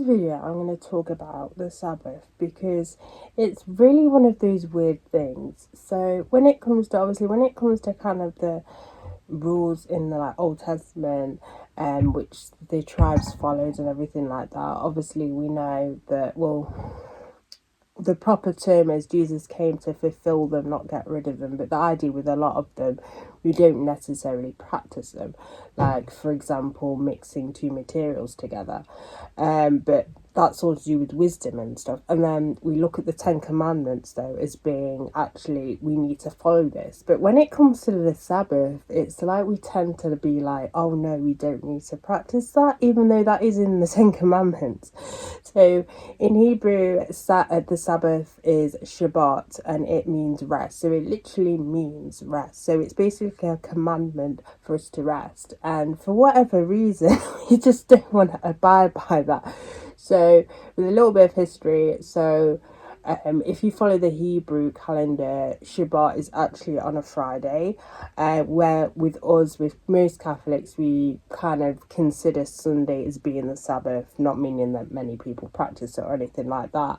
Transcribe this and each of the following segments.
video, I'm going to talk about the Sabbath because it's really one of those weird things. So when it comes to kind of the rules in the Old Testament, which the tribes followed and everything like that, obviously we know that, well, the proper term is Jesus came to fulfill them, not get rid of them. But the idea with a lot of them, we don't necessarily practice them. Like, for example, mixing two materials together. But that's all to do with wisdom and stuff. And then we look at the Ten Commandments, though, as being actually, we need to follow this. But when it comes to the Sabbath, it's like we tend to be like, oh no, we don't need to practice that, even though that is in the Ten Commandments. So in Hebrew, the Sabbath is Shabbat, and it means rest. So it literally means rest. So it's basically a commandment for us to rest. And for whatever reason, we just don't want to abide by that. So with a little bit of history, if you follow the Hebrew calendar, Shabbat is actually on a Friday, where with most Catholics, we kind of consider Sunday as being the Sabbath, not meaning that many people practice it or anything like that.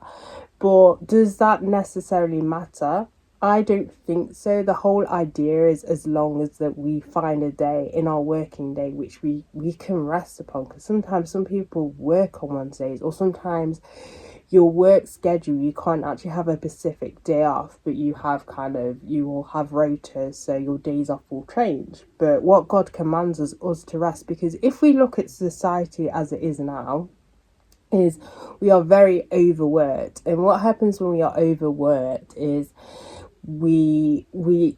But does that necessarily matter? I don't think so. The whole idea is, as long as that we find a day in our working day which we can rest upon, because sometimes some people work on Wednesdays, or sometimes your work schedule, you can't actually have a specific day off, but you will have rotas, so your days off will change. But what God commands us to rest, because if we look at society as it is now, is we are very overworked. And what happens when we are overworked is we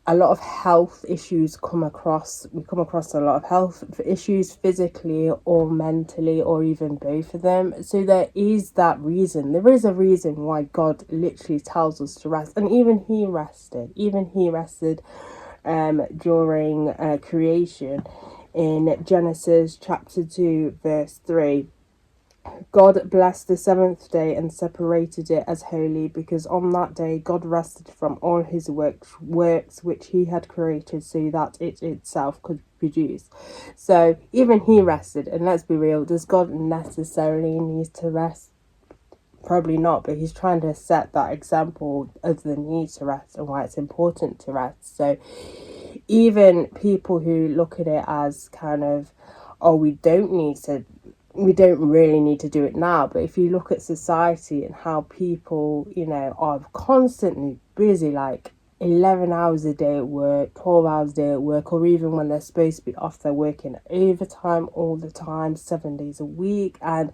a lot of health issues come across. We come across a lot of health issues, physically or mentally, or even both of them. So there is a reason why God literally tells us to rest. And even he rested during creation. In Genesis chapter 2 verse 3, God blessed the seventh day and separated it as holy, because on that day God rested from all his works which he had created, so that it itself could produce. So even he rested. And let's be real, does God necessarily need to rest? Probably not, but he's trying to set that example of the need to rest and why it's important to rest. So even people who look at it as kind of, oh, we don't really need to do it now. But if you look at society and how people, are constantly busy, like 11 hours a day at work, 12 hours a day at work, or even when they're supposed to be off, they're working overtime all the time, 7 days a week. And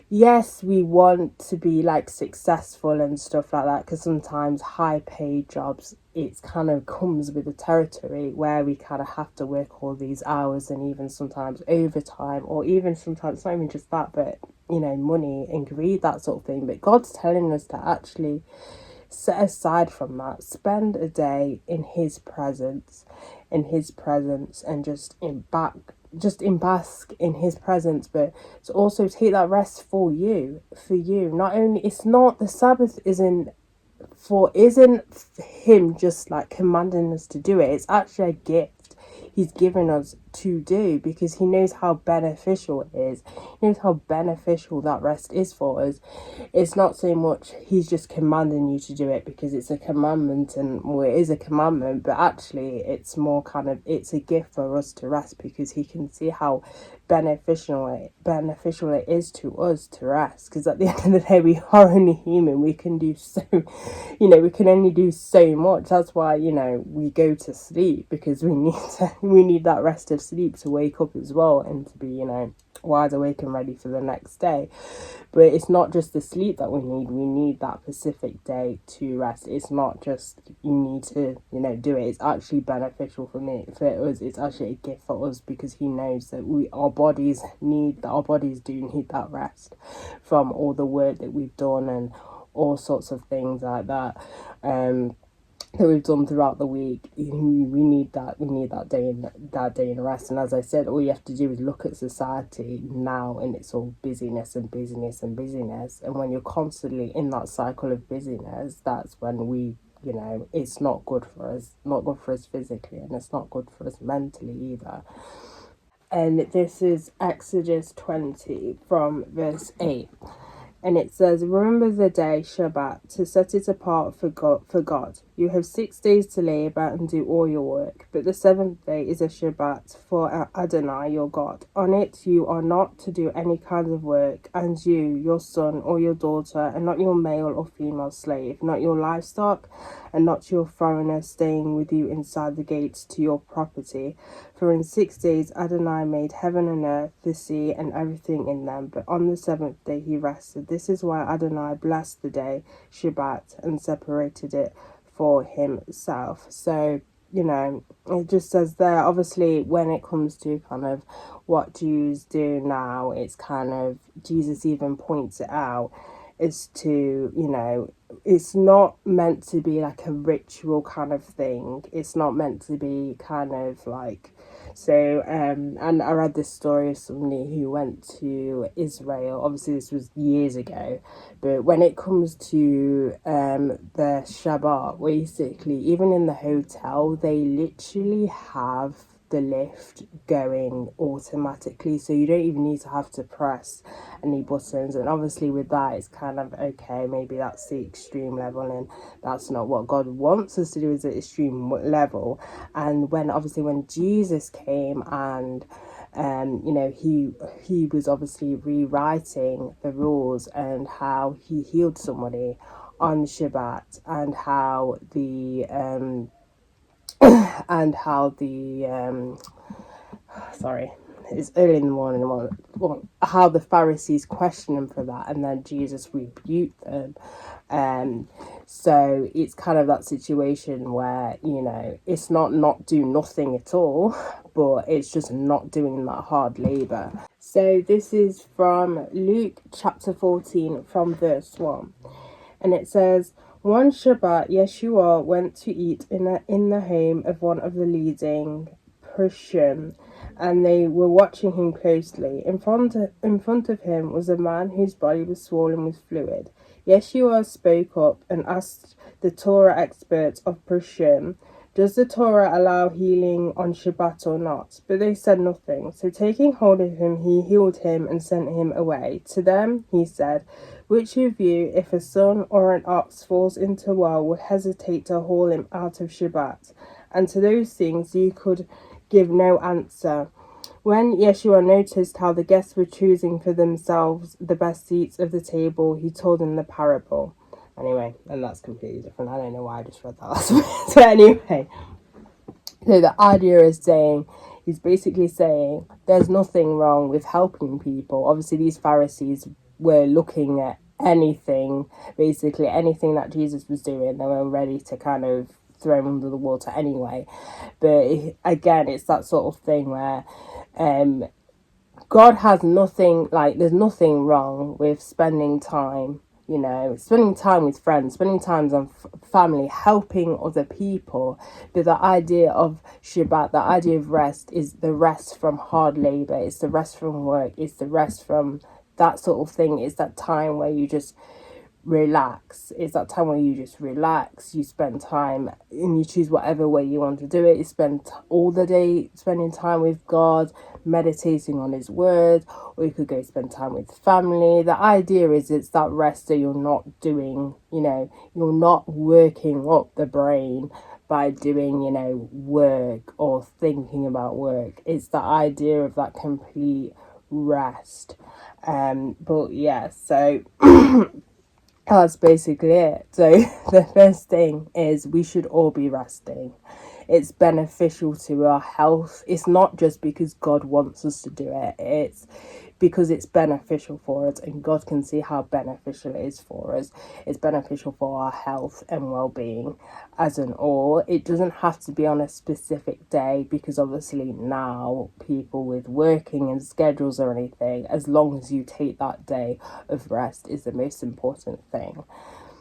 yes, we want to be successful and stuff like that, because sometimes high paid jobs, it kind of comes with the territory where we kind of have to work all these hours, and even sometimes overtime, or even sometimes not even just that, but money and greed, that sort of thing. But God's telling us to actually set aside from that, spend a day in his presence, and just in bask in his presence, but to also take that rest for you. Not only, it's not, the Sabbath isn't him just commanding us to do it. It's actually a gift he's given us to do, because he knows how beneficial it is. He knows how beneficial that rest is for us. It's not so much he's just commanding you to do it because it's a commandment, and well, it is a commandment, but actually it's more kind of, it's a gift for us to rest, because he can see how beneficial it is to us to rest. Because at the end of the day, we are only human. We can do so, we can only do so much. That's why we go to sleep, because we need that rest of sleep to wake up as well, and to be wide awake and ready for the next day. But it's not just the sleep that we need that specific day to rest. It's not just you need to do it. It's actually beneficial for us. It's actually a gift for us, because he knows that our bodies do need that rest from all the work that we've done and all sorts of things like that. That we've done throughout the week. We need that day in rest. And as I said, all you have to do is look at society now, and it's all busyness and busyness and busyness. And when you're constantly in that cycle of busyness, that's when it's not good for us physically, and it's not good for us mentally either. And this is Exodus 20 from verse 8. And it says, remember the day Shabbat to set it apart for God. You have 6 days to labor and do all your work, but the seventh day is a Shabbat for Adonai your God. On it you are not to do any kind of work, and you, your son or your daughter, and not your male or female slave, not your livestock, and not your foreigner staying with you inside the gates to your property. For in 6 days Adonai made heaven and earth, the sea, and everything in them, but on the seventh day he rested. This is why Adonai blessed the day, Shabbat, and separated it for himself. So, it just says there, obviously, when it comes to kind of what Jews do now, it's kind of, Jesus even points it out, is to, it's not meant to be like a ritual kind of thing. It's not meant to be kind of like, so, and I read this story of somebody who went to Israel. Obviously, this was years ago, but when it comes to the Shabbat, basically, even in the hotel, they literally have the lift going automatically, so you don't even need to have to press any buttons. And obviously with that, it's kind of okay, maybe that's the extreme level, and that's not what God wants us to do, is the extreme level. And when Jesus came, and he was obviously rewriting the rules, and how he healed somebody on Shabbat, and how the sorry, it's early in the morning, how the Pharisees questioned him for that, and then Jesus rebuked them. So it's kind of that situation where, it's not do nothing at all, but it's just not doing that hard labor. So this is from Luke chapter 14 from verse 1. And it says, one Shabbat, Yeshua went to eat in the home of one of the leading Persian, and they were watching him closely. In front of him was a man whose body was swollen with fluid. Yeshua spoke up and asked the Torah experts of Persian, does the Torah allow healing on Shabbat or not? But they said nothing. So taking hold of him, he healed him and sent him away. To them he said, which of you, if a son or an ox falls into a well, would hesitate to haul him out of Shabbat? And to those things you could give no answer. When Yeshua noticed how the guests were choosing for themselves the best seats of the table, he told them the parable. Anyway, and that's completely different. I don't know why I just read that last week. So anyway, so the idea is saying, he's basically saying there's nothing wrong with helping people. Obviously, these Pharisees were looking at anything, basically anything that Jesus was doing, they were ready to kind of throw him under the water anyway. But again, it's that sort of thing where God has nothing, like, there's nothing wrong with spending time, spending time with friends, spending time on family, helping other people. But the idea of Shabbat, the idea of rest, is the rest from hard labor, it's the rest from work, it's the rest from that sort of thing. It's that time where you just relax. It's that time where you just relax, you spend time, and you choose whatever way you want to do it. You spend all the day spending time with God, meditating on his word, or you could go spend time with family. The idea is it's that rest, so you're not doing, you're not working up the brain by doing, work or thinking about work. It's the idea of that complete rest. But yeah, so that's basically it. So the first thing is we should all be resting. It's beneficial to our health. It's not just because God wants us to do it. It's because it's beneficial for us, and God can see how beneficial it is for us. It's beneficial for our health and well-being as an all. It doesn't have to be on a specific day, because obviously now people with working and schedules or anything, as long as you take that day of rest is the most important thing.